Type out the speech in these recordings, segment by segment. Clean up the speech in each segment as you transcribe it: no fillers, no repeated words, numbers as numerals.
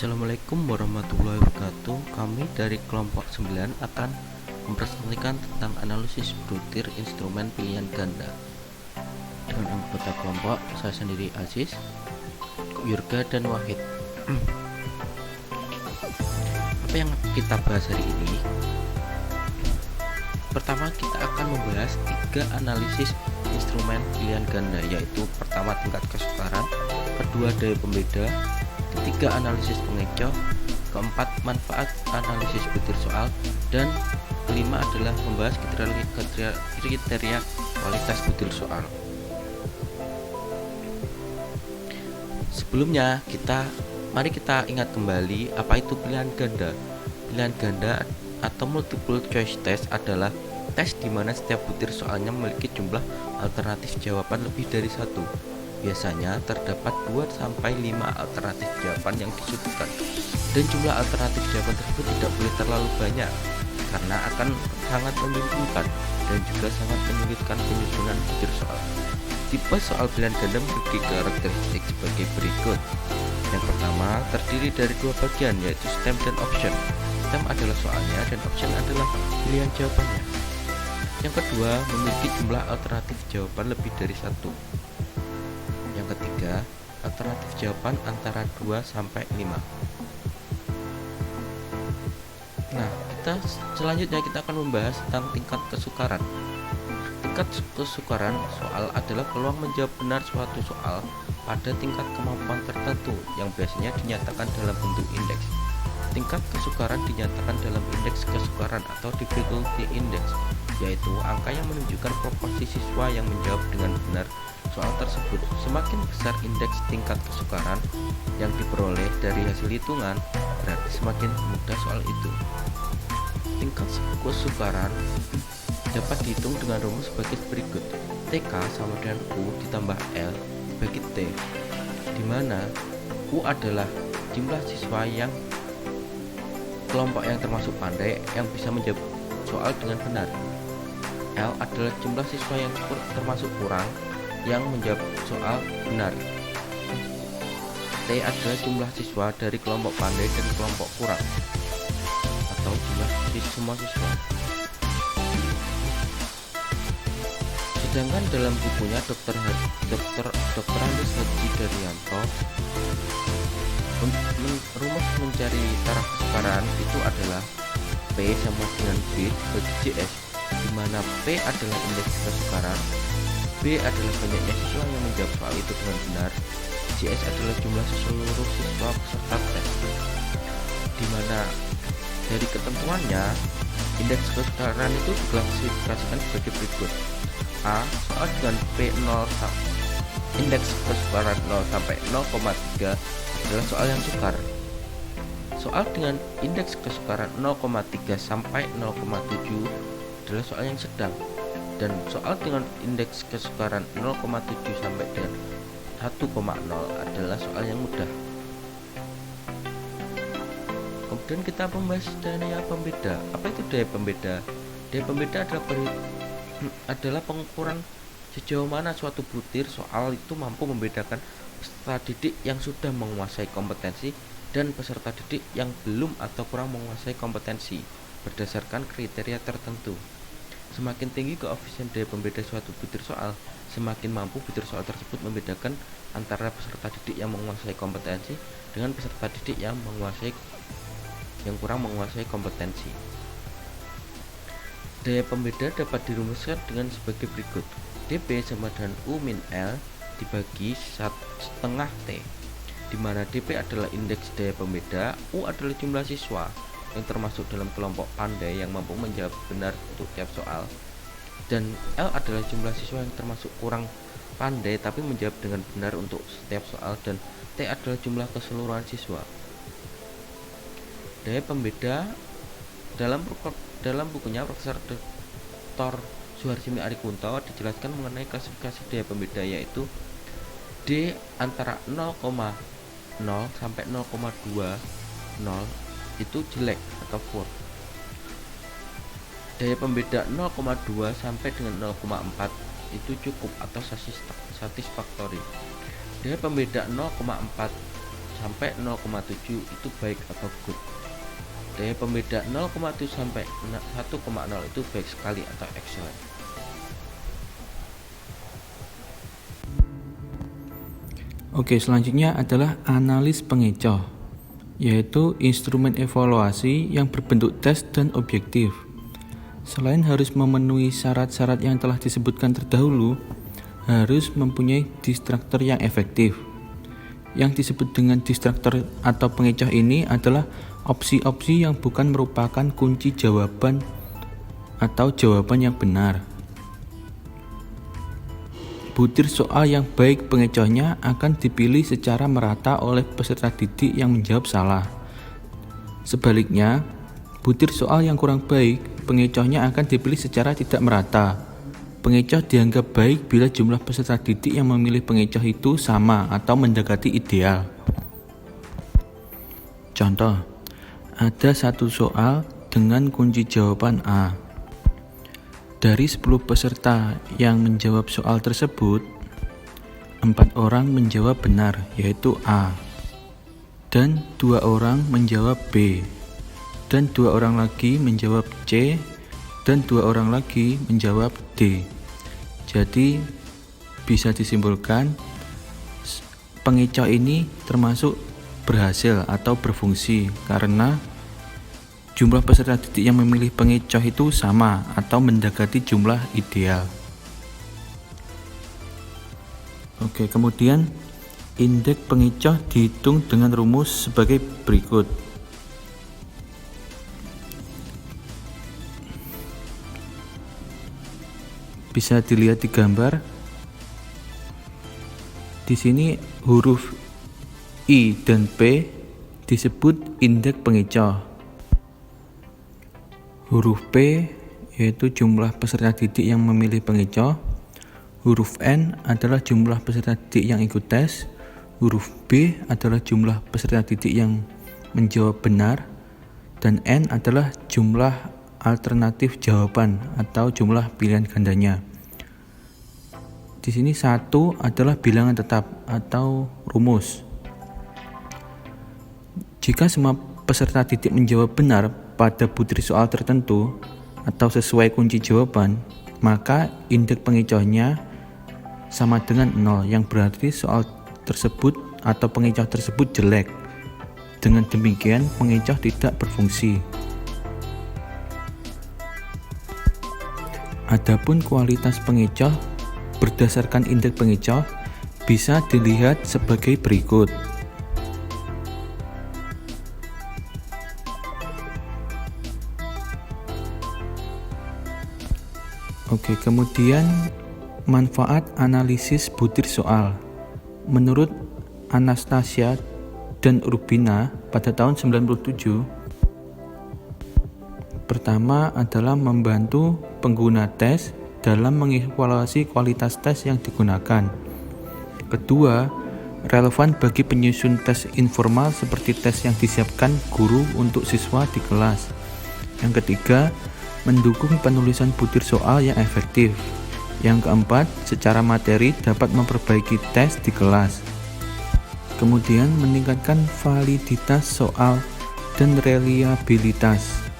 Assalamualaikum warahmatullahi wabarakatuh. Kami dari kelompok 9 akan mempresentasikan tentang analisis butir instrumen pilihan ganda. Dengan anggota kelompok saya sendiri Aziz, Yurga dan Wahid. Apa yang kita bahas hari ini? Pertama, kita akan membahas 3 analisis instrumen pilihan ganda, yaitu pertama tingkat kesukaran, kedua daya pembeda, ketiga analisis pengecoh, keempat manfaat analisis butir soal, dan kelima adalah membahas kriteria kualitas butir soal. Sebelumnya mari kita ingat kembali apa itu pilihan ganda. Pilihan ganda atau multiple choice test adalah tes di mana setiap butir soalnya memiliki jumlah alternatif jawaban lebih dari satu. Biasanya terdapat 2-5 alternatif jawaban yang disuguhkan, dan jumlah alternatif jawaban tersebut tidak boleh terlalu banyak karena akan sangat membingungkan dan juga sangat menyulitkan penyusunan butir soal. Tipe soal pilihan ganda memiliki karakteristik sebagai berikut. Yang pertama, terdiri dari 2 bagian, yaitu stem dan option. Stem adalah soalnya dan option adalah pilihan jawabannya. Yang kedua, memiliki jumlah alternatif jawaban lebih dari 1. Yang ketiga, alternatif jawaban antara 2-5. Nah, selanjutnya kita akan membahas tentang tingkat kesukaran. Tingkat kesukaran soal adalah peluang menjawab benar suatu soal pada tingkat kemampuan tertentu yang biasanya dinyatakan dalam bentuk indeks. Tingkat kesukaran dinyatakan dalam indeks kesukaran atau difficulty index, yaitu angka yang menunjukkan proporsi siswa yang menjawab dengan benar soal tersebut. Semakin besar indeks tingkat kesukaran yang diperoleh dari hasil hitungan, berarti semakin mudah soal itu. Tingkat kesukaran dapat dihitung dengan rumus sebagai berikut: TK sama dengan U ditambah L dibagi T, di mana U adalah jumlah siswa yang kelompok yang termasuk pandai yang bisa menjawab soal dengan benar. L adalah jumlah siswa yang termasuk kurang yang menjawab soal benar. T adalah jumlah siswa dari kelompok pandai dan kelompok kurang, atau jumlah semua siswa. Sedangkan dalam bukunya Dr. Andes Haji Daryanto, rumus mencari taraf kesukaran itu adalah P sama dengan B bagi JS, di mana P adalah indeks kesukaran, B adalah banyaknya siswa yang menjawab soal itu dengan benar, JS adalah jumlah seluruh siswa peserta tes. Di mana dari ketentuannya indeks kesukaran itu diklasifikasikan sebagai berikut: A, soal dengan P0 indeks kesukaran 0 sampai 0,3 adalah soal yang sukar. Soal dengan indeks kesukaran 0,3 sampai 0,7 adalah soal yang sedang, dan soal dengan indeks kesukaran 0,7 sampai dengan 1,0 adalah soal yang mudah. Kemudian kita membahas daya pembeda. Apa itu daya pembeda? Daya pembeda adalah pengukuran sejauh mana suatu butir soal itu mampu membedakan peserta didik yang sudah menguasai kompetensi dan peserta didik yang belum atau kurang menguasai kompetensi berdasarkan kriteria tertentu. Semakin tinggi koefisien daya pembeda suatu butir soal, semakin mampu butir soal tersebut membedakan antara peserta didik yang menguasai kompetensi dengan peserta didik yang kurang menguasai kompetensi. Daya pembeda dapat dirumuskan dengan sebagai berikut: dP sama dengan U min L dibagi setengah T, di mana dP adalah indeks daya pembeda, U adalah jumlah siswa yang termasuk dalam kelompok pandai yang mampu menjawab benar untuk tiap soal, dan L adalah jumlah siswa yang termasuk kurang pandai tapi menjawab dengan benar untuk setiap soal, dan T adalah jumlah keseluruhan siswa. Daya pembeda dalam bukunya Profesor Dr. Suharsimi Arikunto dijelaskan mengenai klasifikasi daya pembeda, yaitu D antara 0,0 sampai 0,20 itu jelek atau poor. Daya pembeda 0,2 sampai dengan 0,4 itu cukup atau satisfactory. Daya pembeda 0,4 sampai 0,7 itu baik atau good. Dan pembeda 0,7 sampai 1,0 itu baik sekali atau excellent. Oke, selanjutnya adalah analis pengecoh, yaitu instrumen evaluasi yang berbentuk tes dan objektif. Selain harus memenuhi syarat-syarat yang telah disebutkan terdahulu, harus mempunyai distraktor yang efektif. Yang disebut dengan distraktor atau pengecoh ini adalah opsi-opsi yang bukan merupakan kunci jawaban atau jawaban yang benar. Butir soal yang baik pengecohnya akan dipilih secara merata oleh peserta didik yang menjawab salah. Sebaliknya, butir soal yang kurang baik pengecohnya akan dipilih secara tidak merata. Pengecoh dianggap baik bila jumlah peserta didik yang memilih pengecoh itu sama atau mendekati ideal. Contoh, ada satu soal dengan kunci jawaban A. Dari 10 peserta yang menjawab soal tersebut, 4 orang menjawab benar, yaitu A, dan 2 orang menjawab B, dan 2 orang lagi menjawab C, dan 2 orang lagi menjawab D. Jadi bisa disimpulkan pengecoh ini termasuk berhasil atau berfungsi karena jumlah peserta didik yang memilih pengecoh itu sama atau mendekati jumlah ideal. Oke, kemudian indeks pengecoh dihitung dengan rumus sebagai berikut. Bisa dilihat di gambar. Di sini huruf I dan P disebut indeks pengecoh. Huruf P yaitu jumlah peserta didik yang memilih pengecoh. Huruf N adalah jumlah peserta didik yang ikut tes. Huruf B adalah jumlah peserta didik yang menjawab benar. Dan N adalah jumlah alternatif jawaban atau jumlah pilihan gandanya. Di sini 1 adalah bilangan tetap atau rumus. Jika semua peserta didik menjawab benar pada butir soal tertentu atau sesuai kunci jawaban, maka indeks pengecohnya sama dengan 0, yang berarti soal tersebut atau pengecoh tersebut jelek. Dengan demikian, pengecoh tidak berfungsi. Adapun kualitas pengecoh berdasarkan indeks pengecoh bisa dilihat sebagai berikut. Oke, kemudian manfaat analisis butir soal. Menurut Anastasia dan Urbina pada tahun 97, pertama adalah membantu pengguna tes dalam mengevaluasi kualitas tes yang digunakan. Kedua, relevan bagi penyusun tes informal seperti tes yang disiapkan guru untuk siswa di kelas. Yang ketiga, mendukung penulisan butir soal yang efektif. Yang keempat, secara materi dapat memperbaiki tes di kelas. Kemudian meningkatkan validitas soal dan reliabilitas.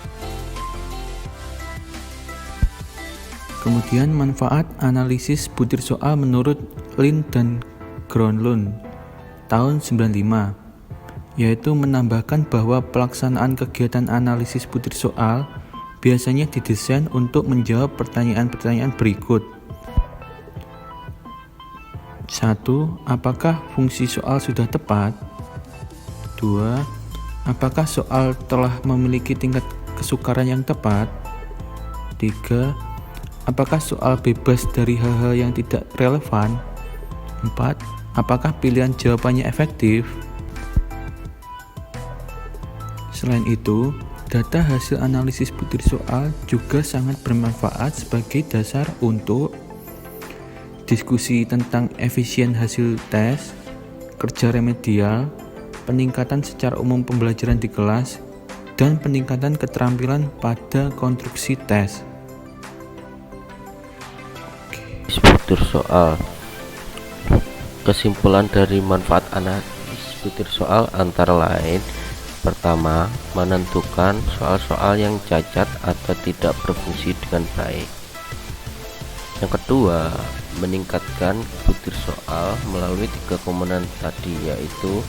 Kemudian manfaat analisis butir soal menurut Lin dan Gronlund tahun 95, yaitu menambahkan bahwa pelaksanaan kegiatan analisis butir soal biasanya didesain untuk menjawab pertanyaan-pertanyaan berikut. 1. Apakah fungsi soal sudah tepat? 2. Apakah soal telah memiliki tingkat kesukaran yang tepat? 3. Apakah soal bebas dari hal-hal yang tidak relevan? 4. Apakah pilihan jawabannya efektif? Selain itu, data hasil analisis butir soal juga sangat bermanfaat sebagai dasar untuk diskusi tentang efisien hasil tes, kerja remedial, peningkatan secara umum pembelajaran di kelas, dan peningkatan keterampilan pada konstruksi tes. Butir soal. Kesimpulan dari manfaat analisis butir soal antara lain: pertama, menentukan soal-soal yang cacat atau tidak berfungsi dengan baik. Yang kedua, meningkatkan butir soal melalui 3 komponen tadi, yaitu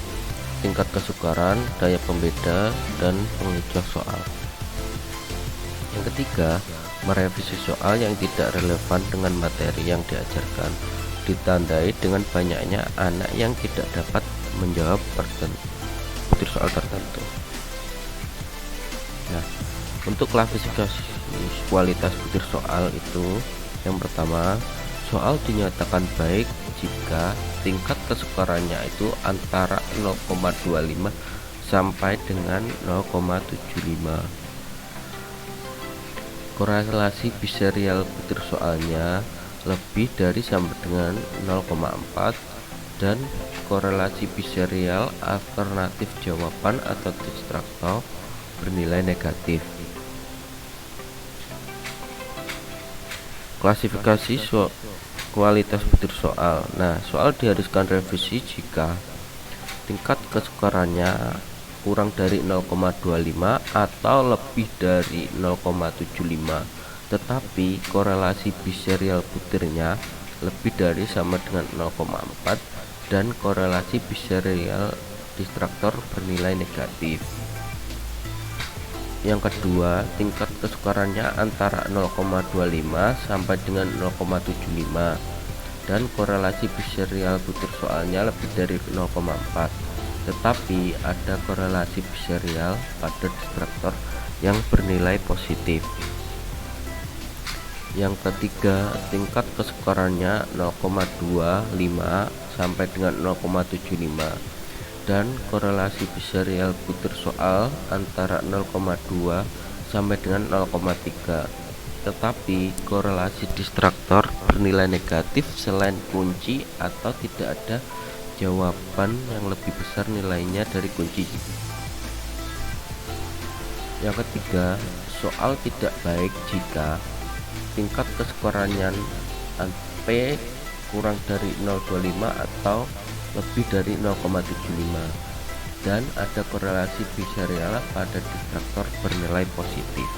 tingkat kesukaran, daya pembeda, dan pengejauh soal. Yang ketiga, merevisi soal yang tidak relevan dengan materi yang diajarkan, ditandai dengan banyaknya anak yang tidak dapat menjawab butir soal tertentu. Nah, untuk klasifikasi kualitas butir soal itu, yang pertama, soal dinyatakan baik jika tingkat kesukarannya itu antara 0,25 sampai dengan 0,75. Korelasi biserial butir soalnya lebih dari sampai dengan 0,4, dan korelasi biserial alternatif jawaban atau distraktor bernilai negatif. Klasifikasi kualitas butir soal. Nah, soal diharuskan revisi jika tingkat kesukarannya kurang dari 0,25 atau lebih dari 0,75, tetapi korelasi biserial butirnya lebih dari sama dengan 0,4 dan korelasi biserial distraktor bernilai negatif. Yang kedua, tingkat kesukarannya antara 0,25 sampai dengan 0,75 dan korelasi biserial butir soalnya lebih dari 0,4, tetapi ada korelasi biserial pada distraktor yang bernilai positif. Yang ketiga, tingkat kesukarannya 0,25 sampai dengan 0,75 dan korelasi biserial butir soal antara 0,2 sampai dengan 0,3, tetapi korelasi distraktor bernilai negatif selain kunci atau tidak ada jawaban yang lebih besar nilainya dari kunci. Yang ketiga, soal tidak baik jika tingkat kesukarannya P kurang dari 0,25 atau lebih dari 0,75 dan ada korelasi biserial pada distraktor bernilai positif.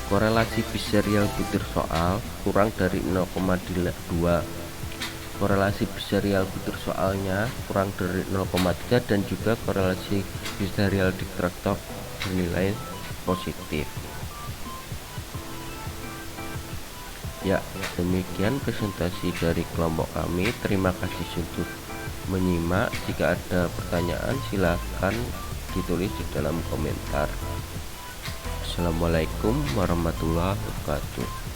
Korelasi biserial butir soal kurang dari 0,2, korelasi biserial butir soalnya kurang dari 0,3 dan juga korelasi biserial distraktor bernilai positif. Ya, demikian presentasi dari kelompok kami. Terima kasih untuk menyimak. Jika ada pertanyaan silakan ditulis di dalam komentar. Assalamualaikum warahmatullahi wabarakatuh.